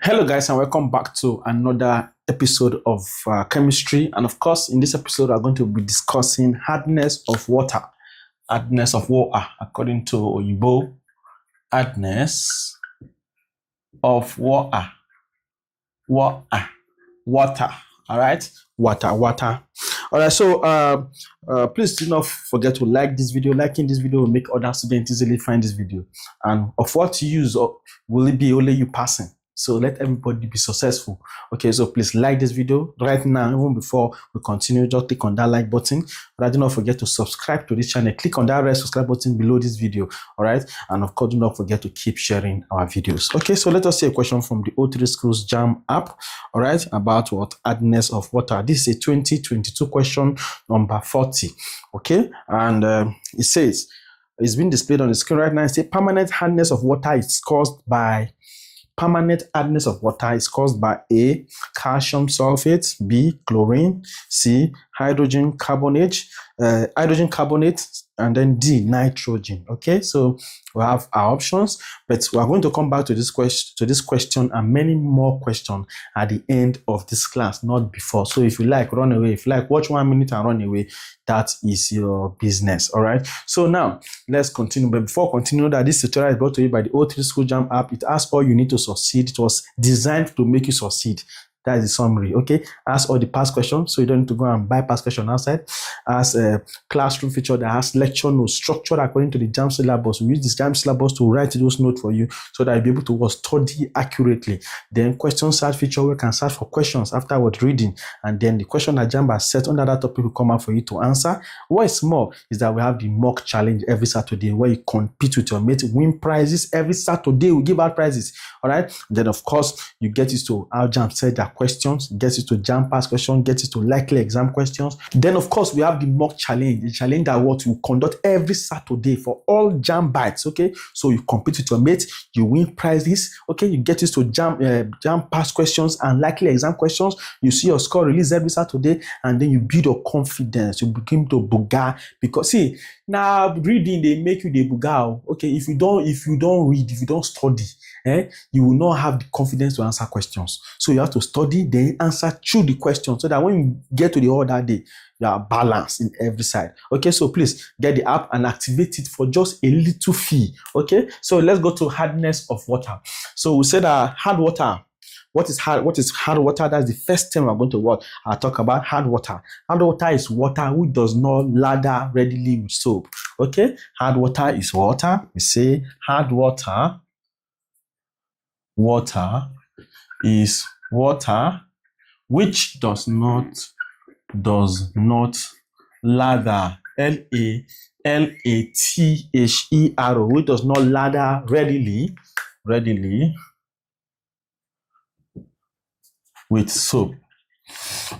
Hello guys, and welcome back to another episode of chemistry. And of course, in this episode, we're going to be discussing hardness of water. Hardness of water, according to Oyibo. Hardness of water. Water. All right? Water. All right, so please do not forget to like this video. Liking this video will make other students easily find this video. And of what you use, will it be only you passing? So let everybody be successful. Okay, so please like this video right now. Even before we continue, just click on that like button. But do not forget to subscribe to this channel. Click on that red subscribe button below this video. All right, and of course, do not forget to keep sharing our videos. Okay, so let us see a question from the O3 Schools JAMB app. All right, about what? Hardness of water. This is a 2022 question number 40. Okay, and it says, it's been displayed on the screen right now. It says permanent hardness of water is caused by A, calcium sulfate, B, chlorine, C, hydrogen carbonate, and then D, nitrogen. Okay, so we have our options, but we are going to come back to this question and many more questions at the end of this class, not before. So if you like, run away. If you like, watch 1 minute and run away. That is your business. All right, so now let's continue. But before continuing, that this tutorial is brought to you by the O3 School JAMB app. It asks all you need to succeed. It was designed to make you succeed. That is the summary. Okay, ask all the past questions, so you don't need to go and buy past question outside. As a classroom feature that has lecture notes structured according to the JAMB syllabus. We use this JAMB syllabus to write those notes for you, so that you'll be able to study accurately. Then question search feature, where you can search for questions afterward reading, and then the question that JAMB has set under that topic will come out for you to answer. What is more is that we have the mock challenge every Saturday, where you compete with your mates, win prizes every Saturday. We give out prizes. All right. Then of course you get used to how JAMB said that questions, get it to JAMB past questions, get it to likely exam questions. Then of course we have the mock challenge, the challenge that what we conduct every Saturday for all JAMB bites. Okay, so you compete with your mates, you win prizes. Okay, you get used to JAMB past questions and likely exam questions. You see your score released every Saturday, and then you build your confidence. You begin to buga, because see, now reading they make you the buga. Okay, if you don't read, if you don't study, you will not have the confidence to answer questions. So you have to study, then answer through the question, so that when you get to the other day, you are balanced in every side. Okay, so please get the app and activate it for just a little fee. Okay, so let's go to hardness of water. So we said that hard water. What is hard water? That's the first thing we're going to talk about. Hard water. Hard water is water which does not lather readily with soap. Okay, hard water is water. We say hard water. Water is water which does not lather, L-A-T-H-E-R, which does not lather readily with soap.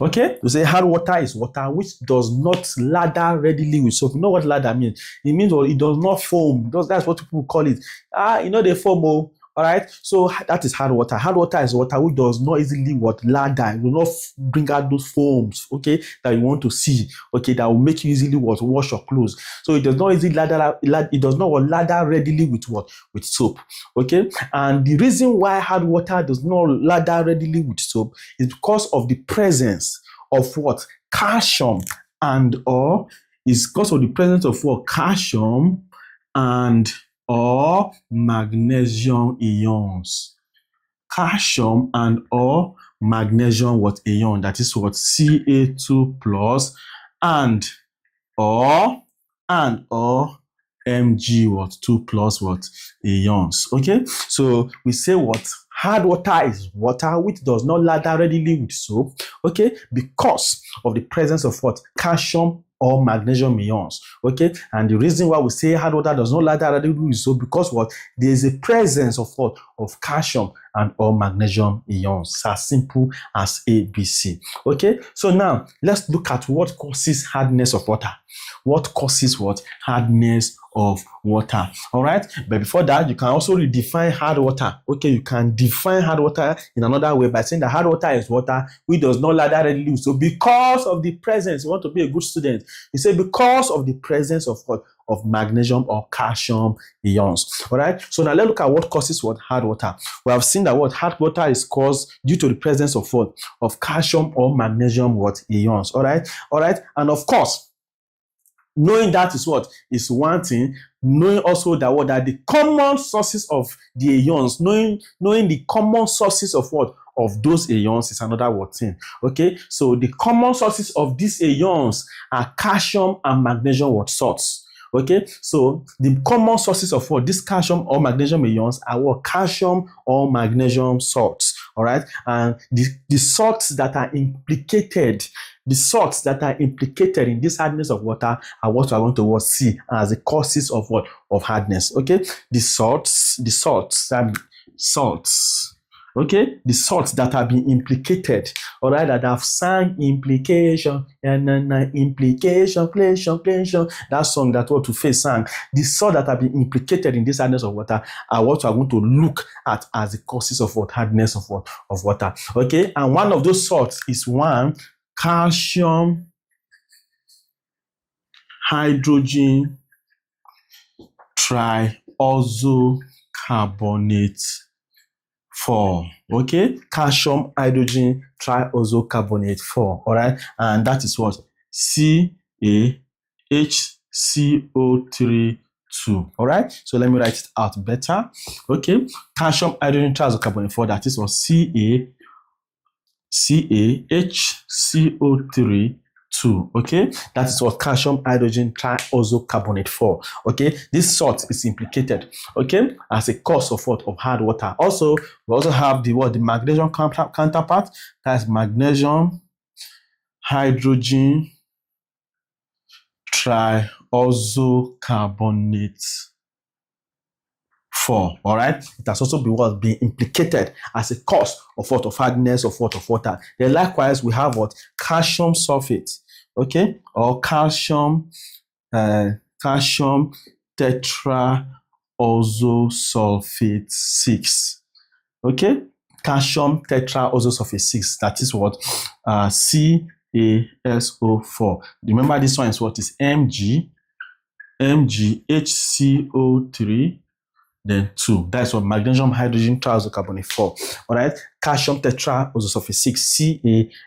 Okay, we say hard water is water which does not lather readily with soap. You know what lather means? It means it does not foam. That's what people call it. They foam. All right, so that is hard water. Hard water is water which does not easily lather. It will not bring out those foams, okay, that you want to see, okay, that will make you easily wash your clothes. So it does not easily lather. It does not lather readily with soap, okay. And the reason why hard water does not lather readily with soap is because of the presence of calcium or magnesium ions. Calcium and or magnesium ion, that is Ca2 plus and or Mg2 plus ions. Okay, so we say hard water is water which does not lather readily with soap, okay, because of the presence of calcium or magnesium ions. Okay, and the reason why we say hard water does not lather readily with soap, because there is a presence of calcium and or magnesium ions. It's as simple as ABC. Okay, so now let's look at what causes hardness of water. What causes hardness of water? All right, but before that, you can also redefine hard water. Okay, you can define hard water in another way by saying that hard water is water which does not lather readily. So because of the presence, you want to be a good student, you say because of the presence of of magnesium or calcium ions. All right. So now let's look at what causes what hard water. We have seen that what hard water is caused due to the presence of what of calcium or magnesium what ions. All right. All right. And of course, knowing that is what is one thing. Knowing also that what are the common sources of the ions. Knowing the common sources of what of those ions is another what thing. Okay. So the common sources of these ions are calcium and magnesium what salts. Okay, so the common sources of what this calcium or magnesium ions are what calcium or magnesium salts. All right, and the salts that are implicated, in this hardness of water are what we are going to see as the causes of what of hardness. Okay, the salts. Okay, the salts that have been implicated, all right, that have sang implication and implication, that song that what to face sang. The salts that have been implicated in this hardness of water are what we are going to look at as the causes of what hardness of water. Okay, and one of those salts is one calcium hydrogen triazocarbonate 4. Okay, calcium hydrogen triazocarbonate 4. All right, and that is what CaHCO₃. All right, so let me write it out better. Okay, calcium hydrogen triazocarbonate 4, that is what CaHCO₃. Okay, that is what calcium hydrogen triazocarbonate 4. Okay, this salt is implicated, okay, as a cause of what of hard water. Also, we also have the magnesium counterpart, that's magnesium hydrogen triazocarbonate 4. All right, it has also been implicated as a cause of what of hardness of water. Then likewise, we have what calcium sulfate, okay, or calcium tetraozosulfate 6. Okay, calcium tetraozosulfate 6. That is what CaSO4. Remember, this one is what is HCO₃. Then 2. That's what magnesium hydrogen triazocarbonate 4. All right, calcium tetraozosulfate 6,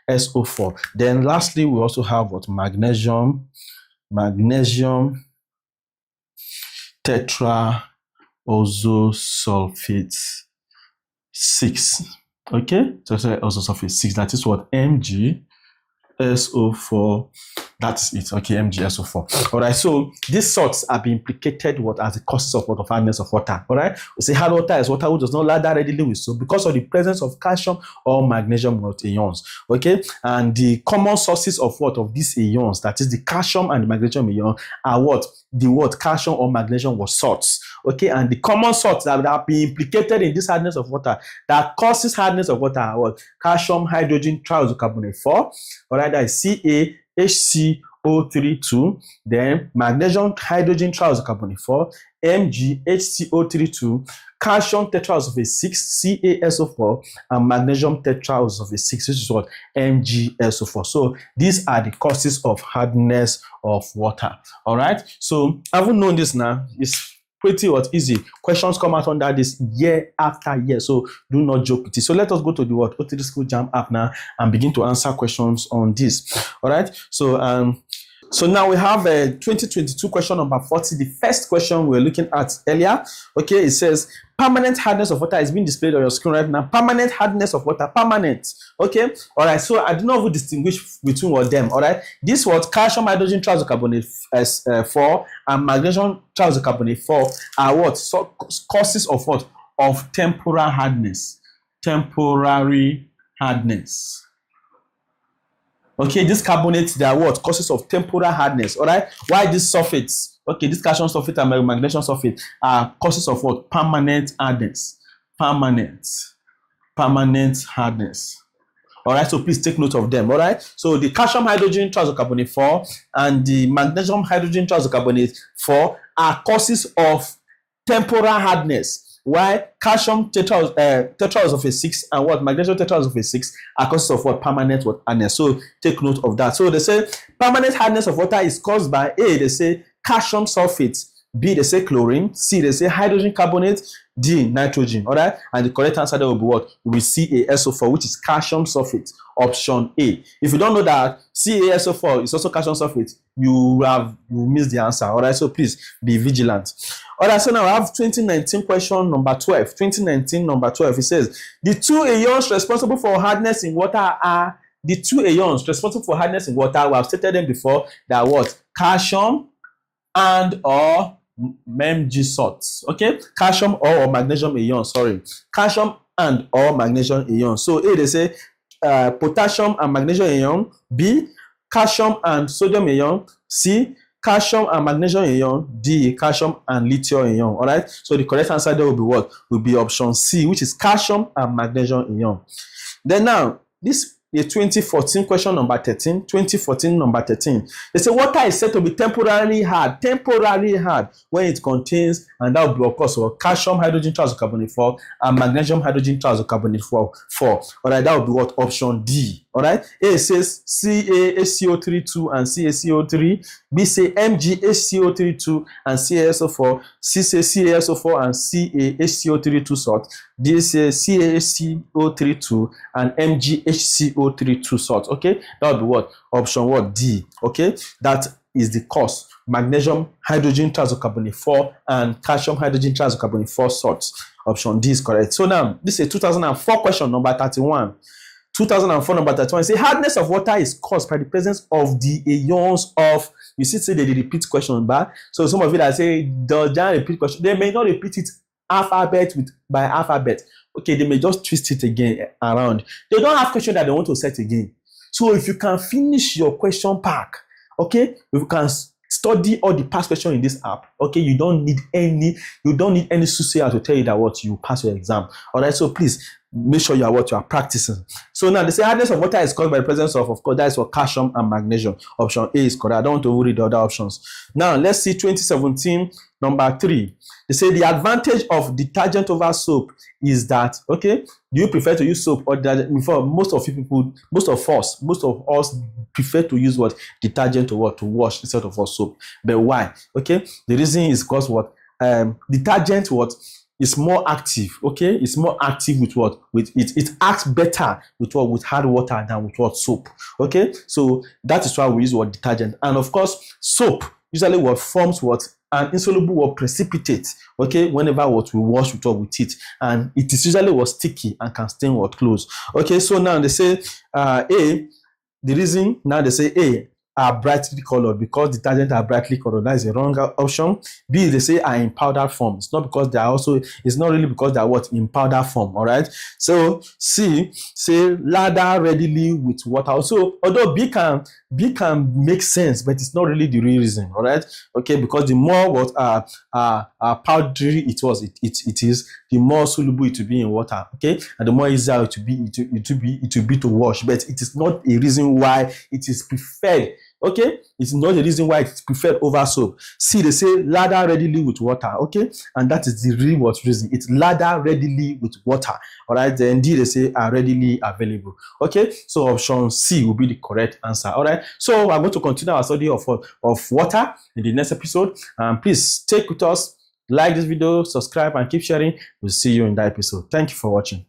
CaSO4. Then lastly, we also have what magnesium tetraozosulfate 6. Okay, tetraozosulfate 6. That is what MgSO4. That's it. Okay, MgSO4. All right, so these salts are being implicated what as the causes of what of hardness of water. All right, we say hard water is water which does not lather readily with soap because of the presence of calcium or magnesium ions. Okay, and the common sources of what of these ions, that is the calcium and the magnesium ion, are what the calcium or magnesium salts. Okay, and the common salts that are being implicated in this hardness of water that causes hardness of water are what calcium hydrogen triazocarbonate 4. All right, that is CaHCO₃, then magnesium hydrogen triazocarbonate 4, MgHCO₃, calcium tetraozosulfate 6, CaSO4, and magnesium tetraozosulfate 6, which is what MgSO4. So these are the causes of hardness of water. All right, so having known this now, it's pretty easy. Questions come out under this year after year, so do not joke with it. So let us go to the O3 School JAMB app now and begin to answer questions on this. All right, so now we have a 2022 question number 40. The first question we're looking at earlier, okay, it says permanent hardness of water is being displayed on your screen right now. Permanent hardness of water, permanent. Okay, all right, so I do not even distinguish between what them. All right, this calcium hydrogen triazocarbonate 4 and magnesium triazocarbonate 4 are what causes of what of temporary hardness. Okay, these carbonates, they are what causes of temporal hardness. All right, why these sulfates? Okay, this calcium sulfate and magnesium sulfate are causes of what permanent hardness. Permanent hardness. All right, so please take note of them. All right, so the calcium hydrogen triazocarbonate 4 and the magnesium hydrogen triazocarbonate 4 are causes of temporal hardness. Why calcium tetraozosulfate 6 and what magnesium tetraozosulfate 6 are causes of what permanent hardness. So take note of that. So they say permanent hardness of water is caused by they say calcium sulfate. B, they say chlorine. C, they say hydrogen carbonate. D, nitrogen. All right. And the correct answer there will be what? Will be CaSO4, which is calcium sulfate. Option A. If you don't know that CaSO4 is also calcium sulfate, you missed the answer. All right. So please be vigilant. All right. So now I have 2019 question number 12. 2019 number 12. It says the two ions responsible for hardness in water are the two ions responsible for hardness in water. We have stated them before. They are what? Calcium and or Mg salts. Okay, calcium or magnesium ion. Sorry, calcium and or magnesium ion. So A, they say potassium and magnesium ion. B, calcium and sodium ion. C, calcium and magnesium ion. D, calcium and lithium ion. All right. So the correct answer there will be what? Will be option C, which is calcium and magnesium ion. Then now this. The 2014 question number 13, 2014 number 13. They say water is said to be temporarily hard when it contains, and that will be of course calcium hydrogen triisocarbonate 4 and magnesium hydrogen triisocarbonate 4. All right, that will be what? Option D. All right. A says CaHCO₃ 2 and CaCO₃. B say MgHCO₃ 2 and CaSO4. C say CaSO4 and CaHCO₃ 2 salt. D say CaHCO₃ 2 and MgHCO₃ 2 salt. Okay, that would be what? Option what? D. Okay, that is the cause. Magnesium hydrogen triisocarbonate 4 and calcium hydrogen triisocarbonate 4 salts. Option D is correct. So now this is a 2004 question number 31. 2004 number 31. Say hardness of water is caused by the presence of the ions of. You see, say they repeat question back. So some of you that say does JAMB repeat question, they may not repeat it alphabet by alphabet. Okay, they may just twist it again around. They don't have question that they want to set again. So if you can finish your question pack, okay, if you can study all the past questions in this app, okay, you don't need any soothsayer to tell you that what you pass your exam. All right, so please make sure you are practicing. So now they say hardness of water is caused by the presence of course, that is for calcium and magnesium. Option A is correct. I don't want to read the other options. Now let's see 2017 number 3. They say the advantage of detergent over soap is that, okay, do you prefer to use soap or detergent? For most of us prefer to use what? Detergent to wash instead of soap. But why? Okay, the reason is because what? Detergent is more active. Okay, it's more active with what? With it acts better with what? With hard water than with what? Soap. Okay, so that is why we use what? Detergent. And of course, soap usually what forms what? An insoluble or precipitate, okay, whenever what we wash with it, and it is usually what? Sticky and can stain what? Clothes. Okay, so now they say A, the reason now they say A are brightly colored because detergents are brightly colored. That is a wrong option. B, they say are in powder form. It's not because they are also, it's not really because they are what? In powder form. All right. So C, say lather readily with water. So although B can make sense, but it's not really the real reason. All right. Okay, because the more what powdery it is, the more soluble it will be in water. Okay, and the more easier it will be to wash. But it is not a reason why it is preferred. Okay, it's not the reason why it's preferred over soap. See, they say lather readily with water. Okay, and that is the real what reason. It's lather readily with water. All right, then D, they say are readily available. Okay, so option C will be the correct answer. All right, so we're going to continue our study of water in the next episode. Please stay with us, like this video, subscribe, and keep sharing. We'll see you in that episode. Thank you for watching.